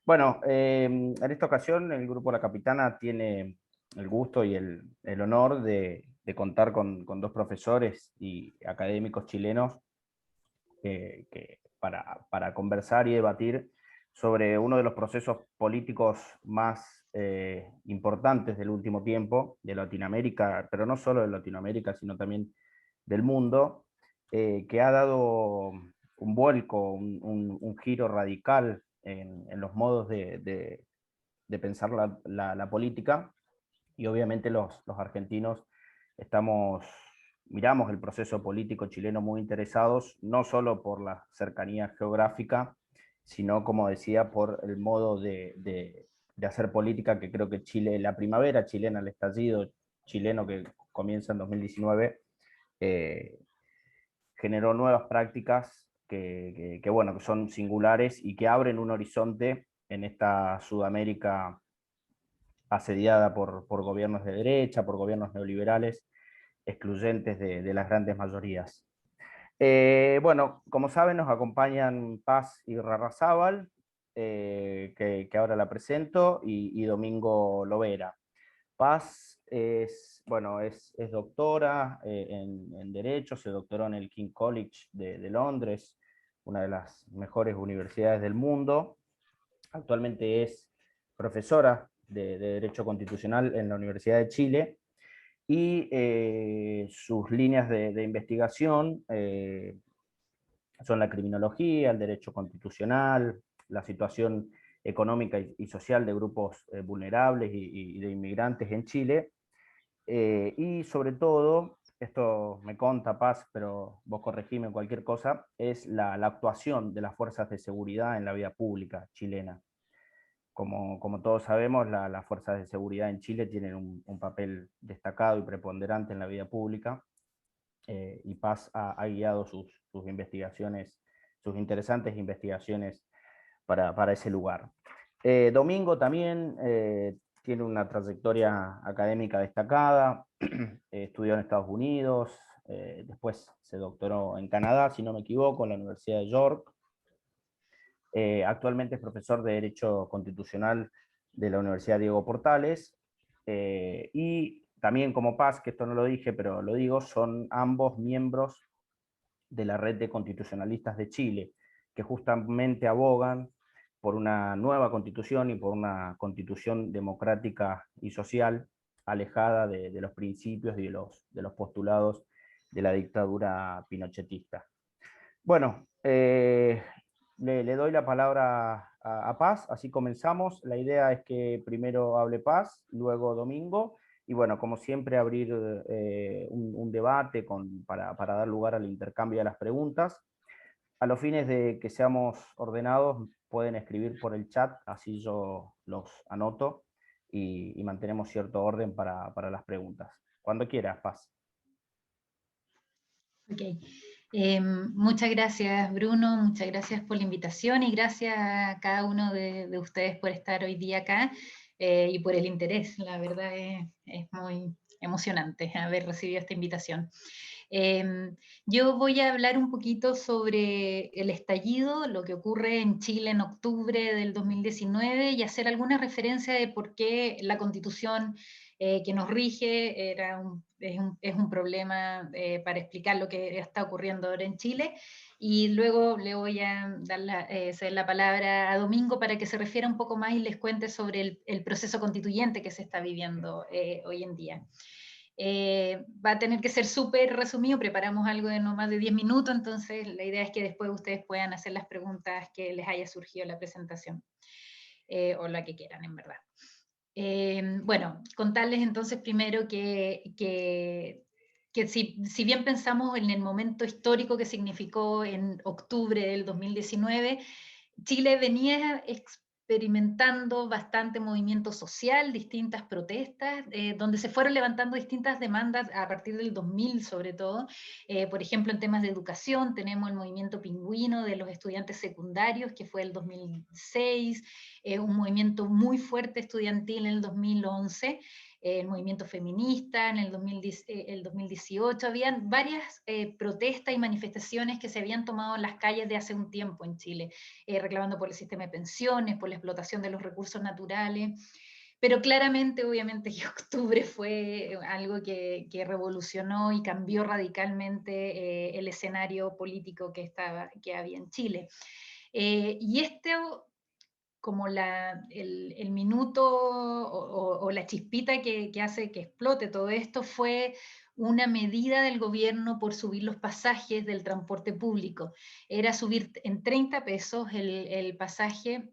Bueno, en esta ocasión el Grupo La Capitana tiene el gusto y el honor de contar con dos profesores y académicos chilenos para conversar y debatir sobre uno de los procesos políticos más importantes del último tiempo de Latinoamérica, pero no solo de Latinoamérica, sino también del mundo, que ha dado un vuelco, un giro radical en los modos de pensar la política, y obviamente los argentinos estamos, miramos el proceso político chileno muy interesados, no solo por la cercanía geográfica, sino, como decía, por el modo de hacer política que creo que Chile, la primavera chilena, el estallido chileno que comienza en 2019, eh, generó nuevas prácticas bueno, que son singulares y que abren un horizonte en esta Sudamérica asediada por gobiernos de derecha, por gobiernos neoliberales, excluyentes de las grandes mayorías. Bueno, como saben, nos acompañan Paz y Rarrazábal, que ahora la presento, y Domingo Lovera. Paz es doctora en Derecho, se doctoró en el King College de Londres, una de las mejores universidades del mundo. Actualmente es profesora de Derecho Constitucional en la Universidad de Chile, y sus líneas de investigación son la criminología, el derecho constitucional, la situación económica y social de grupos vulnerables y de inmigrantes en Chile, y sobre todo, esto me conta Paz, pero vos corregime cualquier cosa, es la actuación de las fuerzas de seguridad en la vida pública chilena. Como todos sabemos, las fuerzas de seguridad en Chile tienen un papel destacado y preponderante en la vida pública, y Paz ha guiado sus investigaciones, sus interesantes investigaciones para ese lugar. Domingo también tiene una trayectoria académica destacada, estudió en Estados Unidos, después se doctoró en Canadá, si no me equivoco, en la Universidad de York. Actualmente es profesor de Derecho Constitucional de la Universidad Diego Portales, y también como Paz, que esto no lo dije, pero lo digo, son ambos miembros de la Red de Constitucionalistas de Chile, que justamente abogan por una nueva constitución y por una constitución democrática y social alejada de los principios y de los postulados de la dictadura pinochetista. Bueno, le doy la palabra a Paz, así comenzamos. La idea es que primero hable Paz, luego Domingo, y bueno, como siempre, abrir un debate para dar lugar al intercambio de las preguntas. A los fines de que seamos ordenados, pueden escribir por el chat, así yo los anoto y mantenemos cierto orden para las preguntas. Cuando quieras, Paz. Ok. Muchas gracias, Bruno, muchas gracias por la invitación y gracias a cada uno de ustedes por estar hoy día acá, y por el interés. La verdad es muy emocionante haber recibido esta invitación. Yo voy a hablar un poquito sobre el estallido, lo que ocurre en Chile en octubre del 2019, y hacer alguna referencia de por qué la Constitución que nos rige es un problema, para explicar lo que está ocurriendo ahora en Chile. Y luego le voy a ceder la palabra a Domingo para que se refiera un poco más y les cuente sobre el proceso constituyente que se está viviendo hoy en día. Va a tener que ser súper resumido, preparamos algo de no más de 10 minutos, entonces la idea es que después ustedes puedan hacer las preguntas que les haya surgido en la presentación, o la que quieran, en verdad. Bueno, contarles entonces primero que si bien pensamos en el momento histórico que significó en octubre del 2019, Chile venía experimentando bastante movimiento social, distintas protestas, donde se fueron levantando distintas demandas a partir del 2000 sobre todo. Por ejemplo, en temas de educación tenemos el movimiento pingüino de los estudiantes secundarios, que fue el 2006, un movimiento muy fuerte estudiantil en el 2011, el movimiento feminista en el 2018, habían varias protestas y manifestaciones que se habían tomado en las calles de hace un tiempo en Chile, reclamando por el sistema de pensiones, por la explotación de los recursos naturales. Pero claramente, obviamente, que octubre fue algo que revolucionó y cambió radicalmente el escenario político que había en Chile. Y esto, como el minuto o la chispita que hace que explote todo esto, fue una medida del gobierno por subir los pasajes del transporte público. Era subir en 30 pesos el pasaje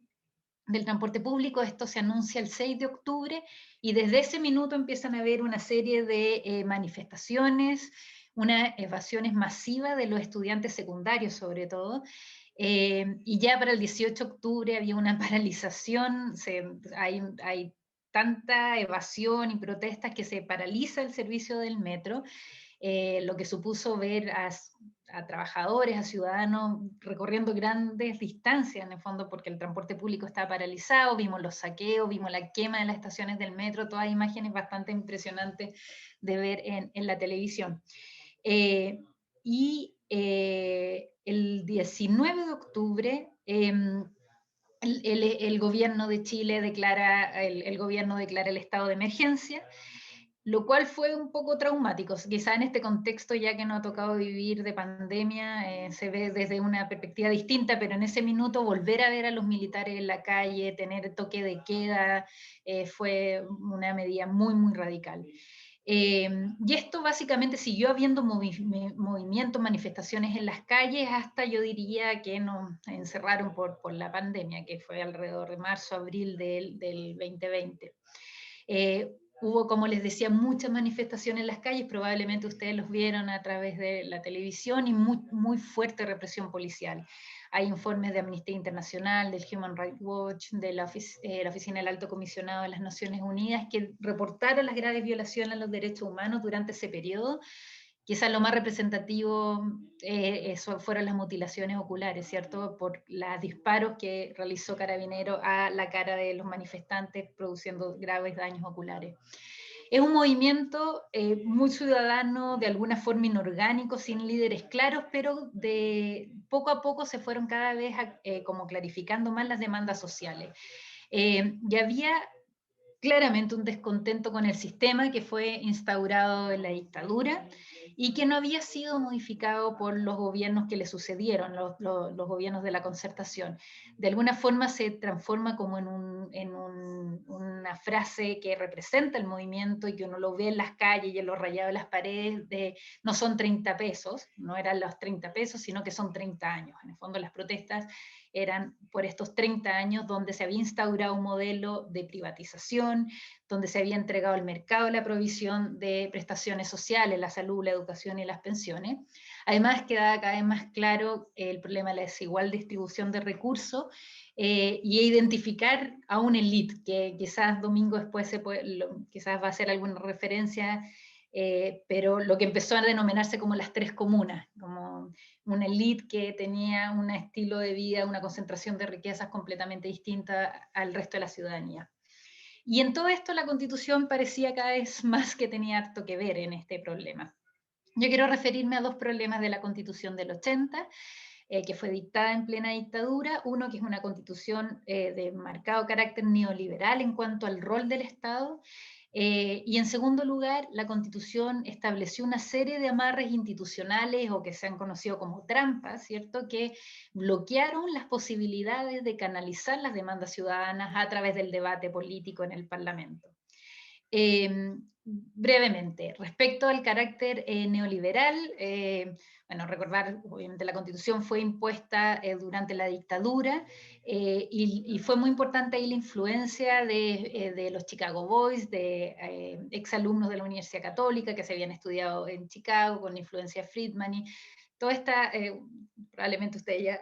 del transporte público. Esto se anuncia el 6 de octubre y desde ese minuto empiezan a haber una serie de manifestaciones, unas evasiones masivas de los estudiantes secundarios sobre todo, y ya para el 18 de octubre había una paralización, hay tanta evasión y protestas que se paraliza el servicio del metro, lo que supuso ver a trabajadores, a ciudadanos recorriendo grandes distancias en el fondo porque el transporte público estaba paralizado, vimos los saqueos, vimos la quema de las estaciones del metro, todas imágenes bastante impresionantes de ver en la televisión. El 19 de octubre el gobierno de Chile declara, el gobierno declara el estado de emergencia, lo cual fue un poco traumático. Quizá en este contexto, ya que nos ha tocado vivir de pandemia, se ve desde una perspectiva distinta, pero en ese minuto volver a ver a los militares en la calle, tener toque de queda, fue una medida muy, muy radical. Y esto básicamente siguió habiendo movimientos, manifestaciones en las calles, hasta yo diría que nos encerraron por la pandemia, que fue alrededor de marzo, abril del 2020. Hubo, como les decía, muchas manifestaciones en las calles, probablemente ustedes los vieron a través de la televisión, y muy, muy fuerte represión policial. Hay informes de Amnistía Internacional, del Human Rights Watch, de la Oficina del Alto Comisionado de las Naciones Unidas, que reportaron las graves violaciones a los derechos humanos durante ese periodo. Quizás lo más representativo eso fueron las mutilaciones oculares, ¿cierto? Por los disparos que realizó Carabinero a la cara de los manifestantes, produciendo graves daños oculares. Es un movimiento muy ciudadano, de alguna forma inorgánico, sin líderes claros, pero de poco a poco se fueron cada vez como clarificando más las demandas sociales. Y había claramente un descontento con el sistema que fue instaurado en la dictadura y que no había sido modificado por los gobiernos que le sucedieron, los gobiernos de la concertación. De alguna forma se transforma como en una frase que representa el movimiento y que uno lo ve en las calles y en los rayados de las paredes, de no son 30 pesos, no eran los 30 pesos, sino que son 30 años. En el fondo las protestas eran por estos 30 años donde se había instaurado un modelo de privatización, donde se había entregado al mercado la provisión de prestaciones sociales, la salud, la educación y las pensiones. Además, quedaba cada vez más claro el problema de la desigual distribución de recursos y identificar a una élite, que quizás Domingo después quizás va a hacer alguna referencia, pero lo que empezó a denominarse como las tres comunas, como una élite que tenía un estilo de vida, una concentración de riquezas completamente distinta al resto de la ciudadanía. Y en todo esto la Constitución parecía cada vez más que tenía harto que ver en este problema. Yo quiero referirme a dos problemas de la Constitución del 80, que fue dictada en plena dictadura. Uno, que es una Constitución de marcado carácter neoliberal en cuanto al rol del Estado, y en segundo lugar, la Constitución estableció una serie de amarres institucionales, o que se han conocido como trampas, ¿cierto?, que bloquearon las posibilidades de canalizar las demandas ciudadanas a través del debate político en el Parlamento. Brevemente, respecto al carácter neoliberal, bueno, recordar, obviamente la Constitución fue impuesta durante la dictadura, y fue muy importante ahí la influencia de los Chicago Boys, de exalumnos de la Universidad Católica que se habían estudiado en Chicago, con la influencia de Friedman, y toda esta, probablemente ustedes ya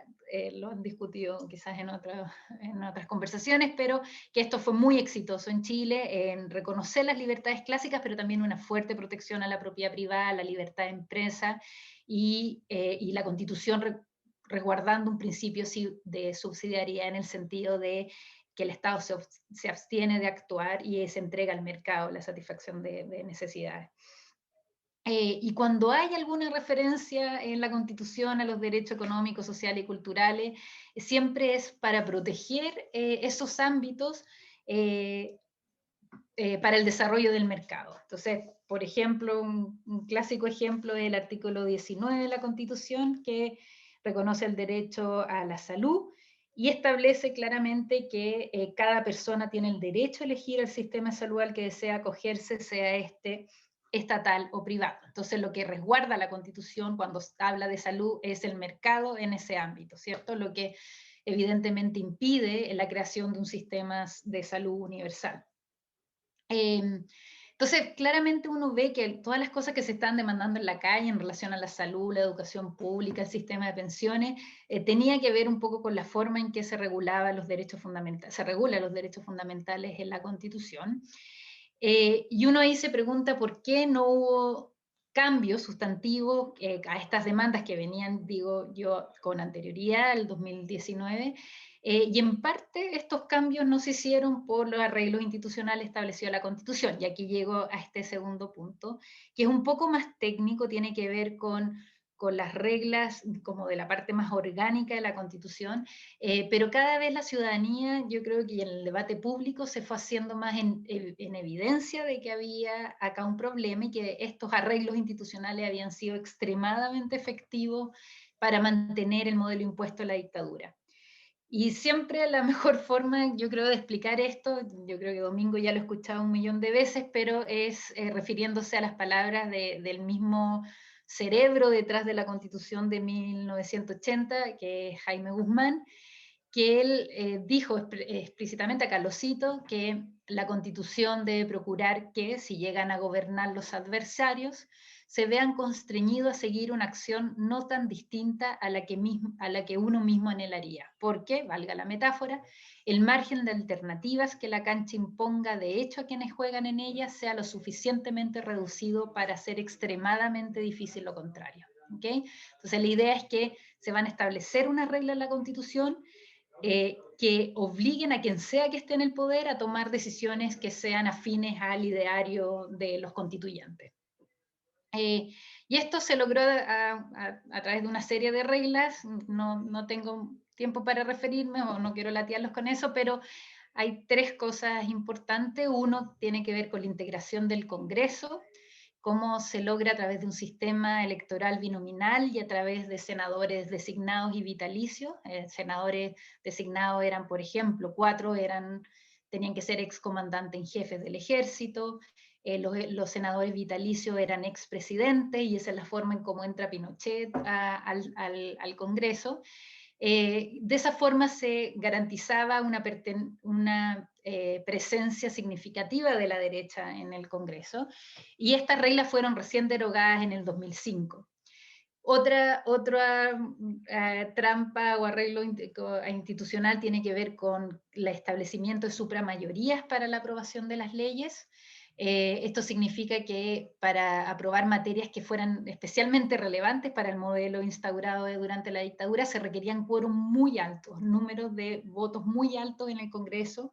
lo han discutido quizás en otras conversaciones, pero que esto fue muy exitoso en Chile, en reconocer las libertades clásicas, pero también una fuerte protección a la propiedad privada, a la libertad de empresa, y la Constitución resguardando un principio de subsidiariedad en el sentido de que el Estado se abstiene de actuar y se entrega al mercado la satisfacción de necesidades. Y cuando hay alguna referencia en la Constitución a los derechos económicos, sociales y culturales, siempre es para proteger esos ámbitos para el desarrollo del mercado. Entonces, por ejemplo, un clásico ejemplo es el artículo 19 de la Constitución, que reconoce el derecho a la salud y establece claramente que cada persona tiene el derecho a elegir el sistema de salud al que desea acogerse, sea este estatal o privado. Entonces, lo que resguarda la Constitución cuando habla de salud es el mercado en ese ámbito, ¿cierto? Lo que evidentemente impide la creación de un sistema de salud universal. Entonces, claramente uno ve que todas las cosas que se están demandando en la calle en relación a la salud, la educación pública, el sistema de pensiones, tenía que ver un poco con la forma en que se regulaban los derechos fundamentales, se regulan los derechos fundamentales en la Constitución. Y uno ahí se pregunta por qué no hubo cambios sustantivos a estas demandas que venían, digo yo, con anterioridad al 2019, y en parte estos cambios no se hicieron por los arreglos institucionales establecidos en la Constitución. Y aquí llego a este segundo punto, que es un poco más técnico, tiene que ver con las reglas como de la parte más orgánica de la Constitución, pero cada vez la ciudadanía, yo creo que en el debate público se fue haciendo más en evidencia de que había acá un problema y que estos arreglos institucionales habían sido extremadamente efectivos para mantener el modelo impuesto a la dictadura. Y siempre la mejor forma, yo creo, de explicar esto, yo creo que Domingo ya lo he escuchado 1.000.000 de veces, pero es refiriéndose a las palabras del mismo cerebro detrás de la Constitución de 1980, que es Jaime Guzmán, que él dijo explícitamente, acá lo cito, que la Constitución debe procurar que, si llegan a gobernar los adversarios, se vean constreñidos a seguir una acción no tan distinta a la que uno mismo anhelaría, porque, valga la metáfora, el margen de alternativas que la cancha imponga de hecho a quienes juegan en ella sea lo suficientemente reducido para hacer extremadamente difícil lo contrario. ¿Okay? Entonces la idea es que se van a establecer unas reglas en la Constitución que obliguen a quien sea que esté en el poder a tomar decisiones que sean afines al ideario de los constituyentes. Y esto se logró a través de una serie de reglas, no tengo tiempo para referirme o no quiero latearlos con eso, pero hay tres cosas importantes. Uno tiene que ver con la integración del Congreso, cómo se logra a través de un sistema electoral binominal y a través de senadores designados y vitalicios. Senadores designados eran, por ejemplo, 4 tenían que ser excomandantes en jefes del ejército, los senadores vitalicios eran expresidentes, y esa es la forma en cómo entra Pinochet al Congreso. De esa forma se garantizaba una presencia significativa de la derecha en el Congreso, y estas reglas fueron recién derogadas en el 2005. Otra trampa o arreglo institucional tiene que ver con el establecimiento de supramayorías para la aprobación de las leyes. Esto significa que para aprobar materias que fueran especialmente relevantes para el modelo instaurado durante la dictadura se requerían quórum muy altos, números de votos muy altos en el Congreso,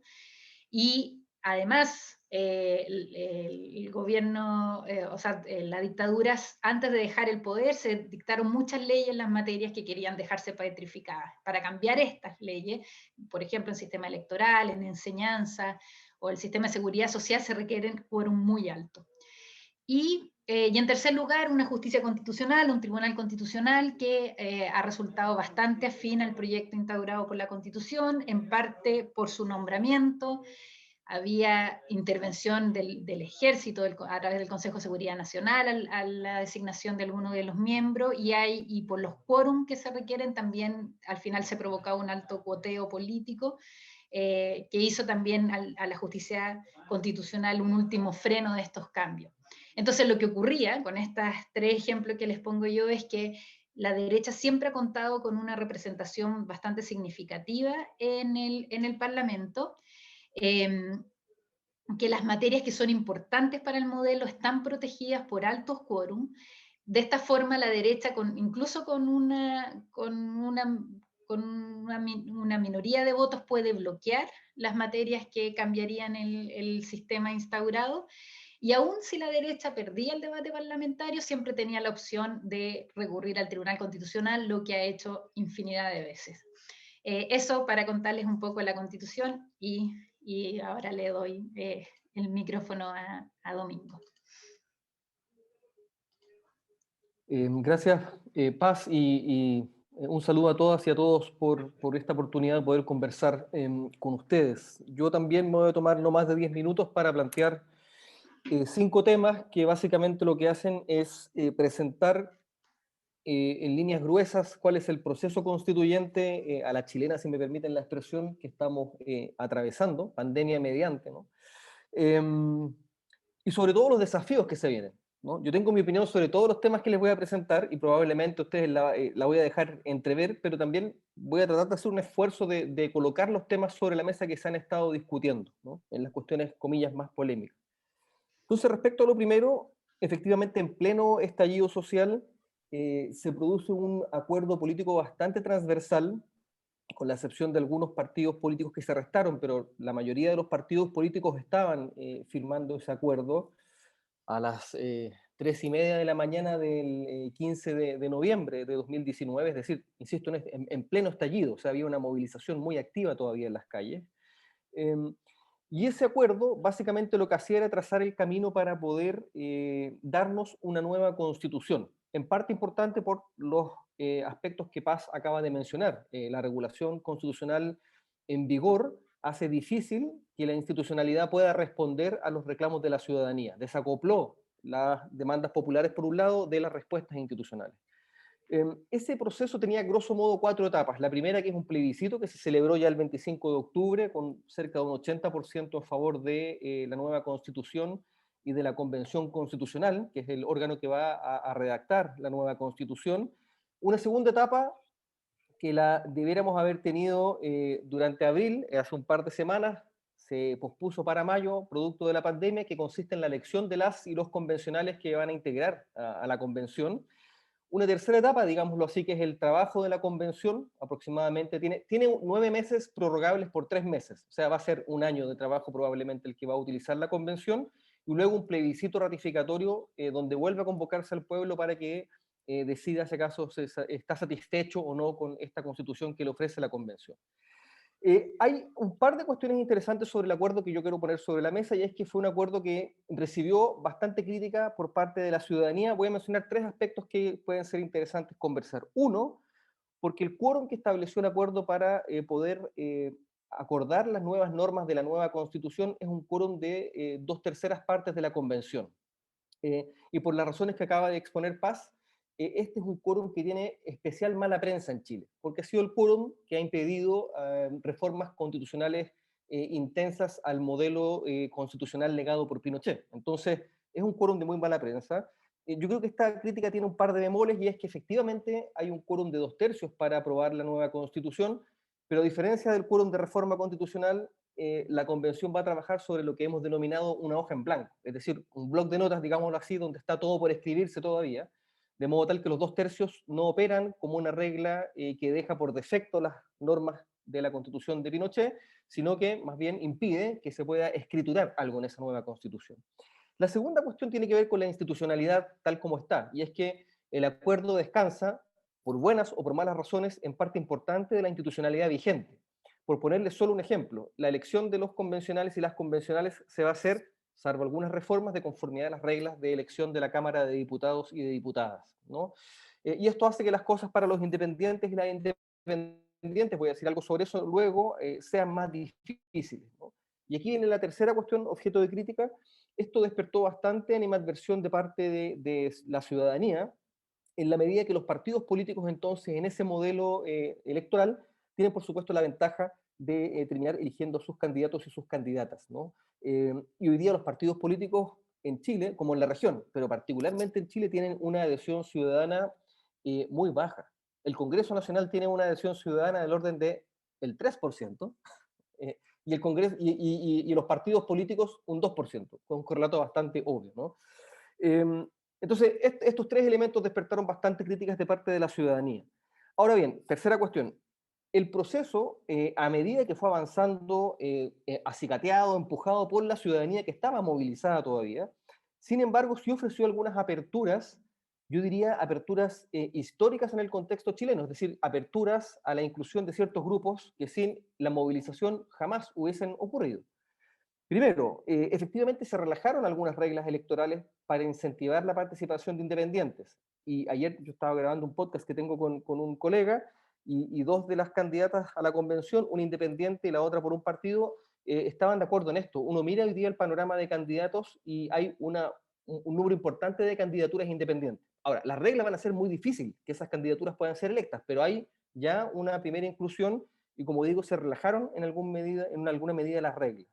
y además el gobierno, las dictaduras, antes de dejar el poder, se dictaron muchas leyes en las materias que querían dejarse petrificadas. Para cambiar estas leyes, por ejemplo, en sistema electoral, en enseñanza o el sistema de seguridad social, se requieren quórum muy alto. Y en tercer lugar, una justicia constitucional, un tribunal constitucional que ha resultado bastante afín al proyecto instaurado por la Constitución, en parte por su nombramiento. Había intervención del ejército a través del Consejo de Seguridad Nacional a la designación de alguno de los miembros, y por los quórum que se requieren también al final se provocaba un alto cuoteo político, que hizo también a la justicia constitucional un último freno de estos cambios. Entonces lo que ocurría con estos 3 ejemplos que les pongo yo es que la derecha siempre ha contado con una representación bastante significativa en el Parlamento, que las materias que son importantes para el modelo están protegidas por altos quórum. De esta forma la derecha, incluso con una con una minoría de votos puede bloquear las materias que cambiarían el sistema instaurado, y aún si la derecha perdía el debate parlamentario, siempre tenía la opción de recurrir al Tribunal Constitucional, lo que ha hecho infinidad de veces. Eso para contarles un poco la Constitución, y ahora le doy el micrófono a Domingo. Gracias, Paz, y un saludo a todas y a todos por esta oportunidad de poder conversar con ustedes. Yo también me voy a tomar no más de 10 minutos para plantear 5 temas que básicamente lo que hacen es presentar en líneas gruesas cuál es el proceso constituyente a la chilena, si me permiten la expresión, que estamos atravesando, pandemia mediante, ¿no? Y sobre todo los desafíos que se vienen, ¿no? Yo tengo mi opinión sobre todos los temas que les voy a presentar y probablemente ustedes la voy a dejar entrever, pero también voy a tratar de hacer un esfuerzo de colocar los temas sobre la mesa que se han estado discutiendo, ¿no? En las cuestiones, comillas, más polémicas. Entonces, respecto a lo primero, efectivamente, en pleno estallido social, se produce un acuerdo político bastante transversal, con la excepción de algunos partidos políticos que se restaron, pero la mayoría de los partidos políticos estaban firmando ese acuerdo a las 3:30 de la mañana del 15 de noviembre de 2019, es decir, insisto, en pleno estallido, o sea, había una movilización muy activa todavía en las calles. Em, y ese acuerdo básicamente lo que hacía era trazar el camino para poder darnos una nueva constitución, en parte importante por los aspectos que Paz acaba de mencionar. La regulación constitucional en vigor hace difícil que la institucionalidad pueda responder a los reclamos de la ciudadanía. Desacopló las demandas populares por un lado de las respuestas institucionales. Ese proceso tenía grosso modo 4 etapas. La primera, que es un plebiscito que se celebró ya el 25 de octubre con cerca de un 80% a favor de la nueva constitución y de la convención constitucional, que es el órgano que va a redactar la nueva constitución. Una segunda etapa que la debiéramos haber tenido durante abril, hace un par de semanas, se pospuso para mayo, producto de la pandemia, que consiste en la elección de las y los convencionales que van a integrar a la convención. Una tercera etapa, digámoslo así, que es el trabajo de la convención, aproximadamente tiene 9 meses prorrogables por 3 meses, o sea, va a ser un año de trabajo probablemente el que va a utilizar la convención, y luego un plebiscito ratificatorio donde vuelve a convocarse al pueblo para que decida si acaso está satisfecho o no con esta constitución que le ofrece la convención. Hay un par de cuestiones interesantes sobre el acuerdo que yo quiero poner sobre la mesa, y es que fue un acuerdo que recibió bastante crítica por parte de la ciudadanía. Voy a mencionar 3 aspectos que pueden ser interesantes conversar. Uno, porque el quórum que estableció el acuerdo para poder acordar las nuevas normas de la nueva constitución es un quórum de 2/3 partes de la convención. Y por las razones que acaba de exponer Paz, este es un quórum que tiene especial mala prensa en Chile, porque ha sido el quórum que ha impedido reformas constitucionales intensas al modelo constitucional legado por Pinochet. Entonces, es un quórum de muy mala prensa. Yo creo que esta crítica tiene un par de bemoles, y es que efectivamente hay un quórum de 2/3 para aprobar la nueva constitución, pero a diferencia del quórum de reforma constitucional, la convención va a trabajar sobre lo que hemos denominado una hoja en blanco, es decir, un bloc de notas, digámoslo así, donde está todo por escribirse todavía, de modo tal que los 2/3 no operan como una regla que deja por defecto las normas de la Constitución de Pinochet, sino que más bien impide que se pueda escriturar algo en esa nueva Constitución. La segunda cuestión tiene que ver con la institucionalidad tal como está, y es que el acuerdo descansa, por buenas o por malas razones, en parte importante de la institucionalidad vigente. Por ponerle solo un ejemplo, la elección de los convencionales y las convencionales se va a hacer, salvo algunas reformas, de conformidad a las reglas de elección de la Cámara de Diputados y de Diputadas, ¿no? Y esto hace que las cosas para los independientes y las independientes, voy a decir algo sobre eso luego, sean más difíciles, ¿no? Y aquí viene la tercera cuestión, objeto de crítica. Esto despertó bastante animadversión de parte de la ciudadanía, en la medida que los partidos políticos entonces en ese modelo electoral tienen por supuesto la ventaja de terminar eligiendo sus candidatos y sus candidatas, ¿no? Y hoy día los partidos políticos en Chile, como en la región, pero particularmente en Chile, tienen una adhesión ciudadana muy baja. El Congreso Nacional tiene una adhesión ciudadana del orden de el 3%, y, el Congreso, y los partidos políticos un 2%, con un correlato bastante obvio, ¿no? Entonces, estos 3 elementos despertaron bastante críticas de parte de la ciudadanía. Ahora bien, tercera cuestión. el proceso, a medida que fue avanzando, acicateado, empujado por la ciudadanía que estaba movilizada todavía, sin embargo, sí ofreció algunas aperturas, yo diría aperturas históricas en el contexto chileno, es decir, aperturas a la inclusión de ciertos grupos que sin la movilización jamás hubiesen ocurrido. Primero, efectivamente se relajaron algunas reglas electorales para incentivar la participación de independientes. Y ayer yo estaba grabando un podcast que tengo con un colega y dos de las candidatas a la convención, una independiente y la otra por un partido, estaban de acuerdo en esto. Uno mira hoy día el panorama de candidatos y hay un número importante de candidaturas independientes. Ahora, las reglas van a ser muy difíciles que esas candidaturas puedan ser electas, pero hay ya una primera inclusión y, como digo, se relajaron en alguna medida las reglas.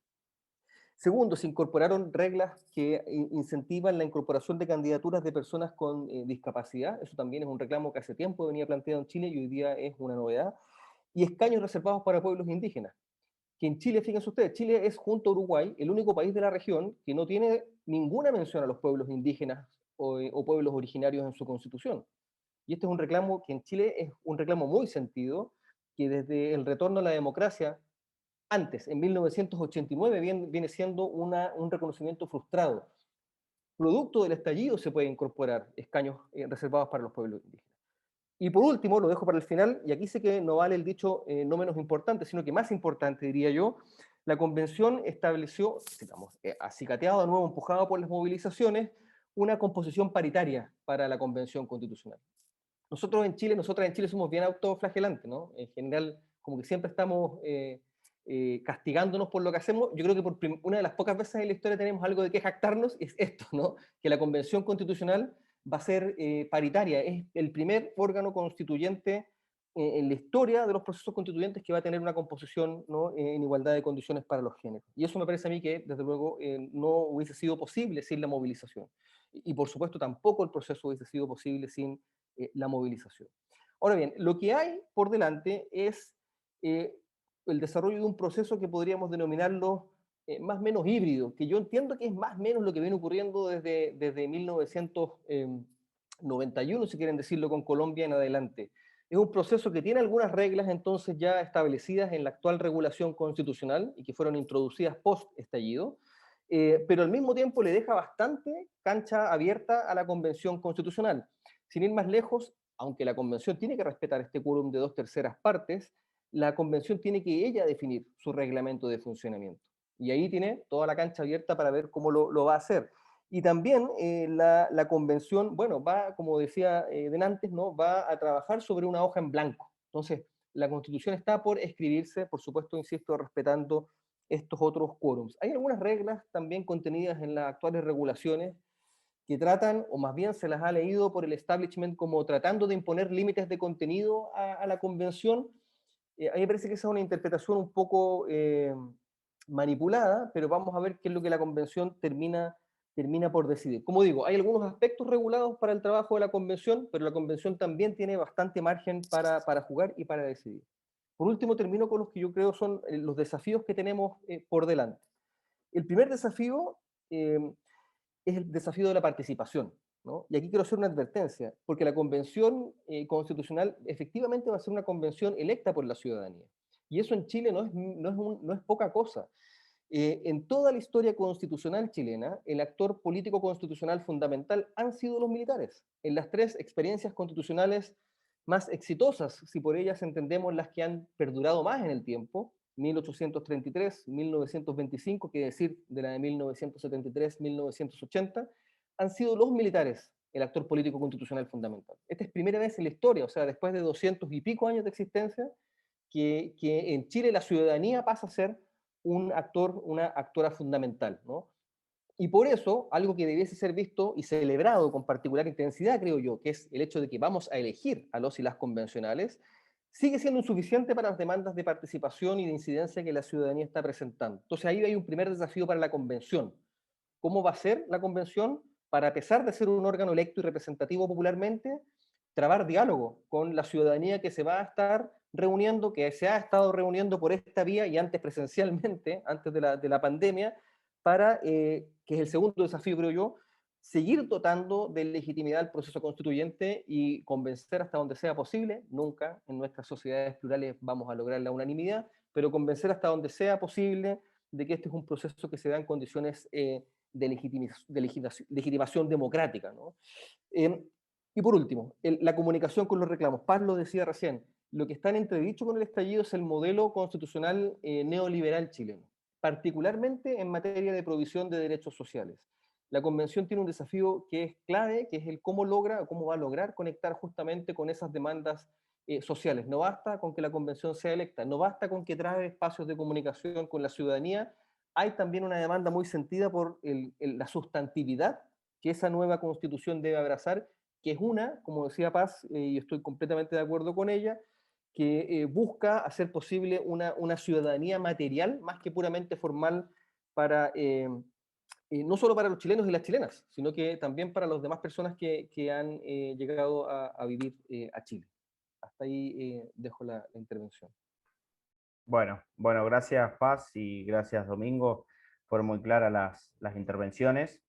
Segundo, se incorporaron reglas que incentivan la incorporación de candidaturas de personas con discapacidad. Eso también es un reclamo que hace tiempo venía planteado en Chile y hoy día es una novedad. Y escaños reservados para pueblos indígenas. Que en Chile, fíjense ustedes, Chile es, junto a Uruguay, el único país de la región que no tiene ninguna mención a los pueblos indígenas o pueblos originarios en su constitución. Y este es un reclamo que en Chile es un reclamo muy sentido, que desde el retorno a la democracia antes, en 1989, viene siendo un reconocimiento frustrado. Producto del estallido se puede incorporar escaños reservados para los pueblos indígenas. Y por último, lo dejo para el final, y aquí sé que no vale el dicho no menos importante, sino que más importante, diría yo, la convención estableció, digamos, acicateado de nuevo, empujado por las movilizaciones, una composición paritaria para la convención constitucional. Nosotras en Chile somos bien autoflagelantes, ¿no? En general, como que siempre estamos castigándonos por lo que hacemos. Yo creo que por una de las pocas veces en la historia tenemos algo de que jactarnos, es esto, ¿no? Que la Convención Constitucional va a ser paritaria, es el primer órgano constituyente en la historia de los procesos constituyentes que va a tener una composición, ¿no? En igualdad de condiciones para los géneros. Y eso me parece a mí que, desde luego, no hubiese sido posible sin la movilización. Y por supuesto, tampoco el proceso hubiese sido posible sin la movilización. Ahora bien, lo que hay por delante es el desarrollo de un proceso que podríamos denominarlo más o menos híbrido, que yo entiendo que es más o menos lo que viene ocurriendo desde 1991, si quieren decirlo, con Colombia en adelante. Es un proceso que tiene algunas reglas entonces ya establecidas en la actual regulación constitucional y que fueron introducidas post-estallido, pero al mismo tiempo le deja bastante cancha abierta a la Convención Constitucional. Sin ir más lejos, aunque la Convención tiene que respetar este quórum de 2/3 partes, la Convención tiene que ella definir su reglamento de funcionamiento. Y ahí tiene toda la cancha abierta para ver cómo lo va a hacer. Y también la Convención, bueno, va, como decía antes, ¿no? Va a trabajar sobre una hoja en blanco. Entonces, la Constitución está por escribirse, por supuesto, insisto, respetando estos otros quórums. Hay algunas reglas también contenidas en las actuales regulaciones que tratan, o más bien se las ha leído por el establishment como tratando de imponer límites de contenido a la Convención. A mí me parece que esa es una interpretación un poco manipulada, pero vamos a ver qué es lo que la Convención termina por decidir. Como digo, hay algunos aspectos regulados para el trabajo de la Convención, pero la Convención también tiene bastante margen para jugar y para decidir. Por último, termino con los que yo creo son los desafíos que tenemos por delante. El primer desafío es el desafío de la participación, ¿no? Y aquí quiero hacer una advertencia, porque la Convención Constitucional efectivamente va a ser una convención electa por la ciudadanía. Y eso en Chile no es poca cosa. En toda la historia constitucional chilena, el actor político constitucional fundamental han sido los militares. En las 3 experiencias constitucionales más exitosas, si por ellas entendemos las que han perdurado más en el tiempo, 1833, 1925, que decir de la de 1973, 1980, han sido los militares el actor político constitucional fundamental. Esta es primera vez en la historia, o sea, después de 200 y pico años de existencia, que en Chile la ciudadanía pasa a ser un actor, una actora fundamental, ¿no? Y por eso, algo que debiese ser visto y celebrado con particular intensidad, creo yo, que es el hecho de que vamos a elegir a los y las convencionales, sigue siendo insuficiente para las demandas de participación y de incidencia que la ciudadanía está presentando. Entonces ahí hay un primer desafío para la convención. ¿Cómo va a ser la convención para, a pesar de ser un órgano electo y representativo popularmente, trabar diálogo con la ciudadanía que se va a estar reuniendo, que se ha estado reuniendo por esta vía y antes presencialmente, antes de la pandemia, para, que es el segundo desafío, creo yo, seguir dotando de legitimidad al proceso constituyente y convencer hasta donde sea posible, nunca en nuestras sociedades plurales vamos a lograr la unanimidad, pero convencer hasta donde sea posible de que este es un proceso que se da en condiciones de legitimación democrática, ¿no? Y por último, la comunicación con los reclamos. Paz lo decía recién, lo que está en entredicho con el estallido es el modelo constitucional neoliberal chileno, particularmente en materia de provisión de derechos sociales. La convención tiene un desafío que es clave, que es el cómo va a lograr conectar justamente con esas demandas sociales. No basta con que la convención sea electa, no basta con que trae espacios de comunicación con la ciudadanía, hay también una demanda muy sentida por la sustantividad que esa nueva constitución debe abrazar, que es una, como decía Paz, y estoy completamente de acuerdo con ella, que busca hacer posible una ciudadanía material más que puramente formal para, no solo para los chilenos y las chilenas, sino que también para las demás personas que han llegado a vivir a Chile. Hasta ahí dejo la intervención. Bueno, gracias Paz y gracias Domingo. Fueron muy claras las intervenciones.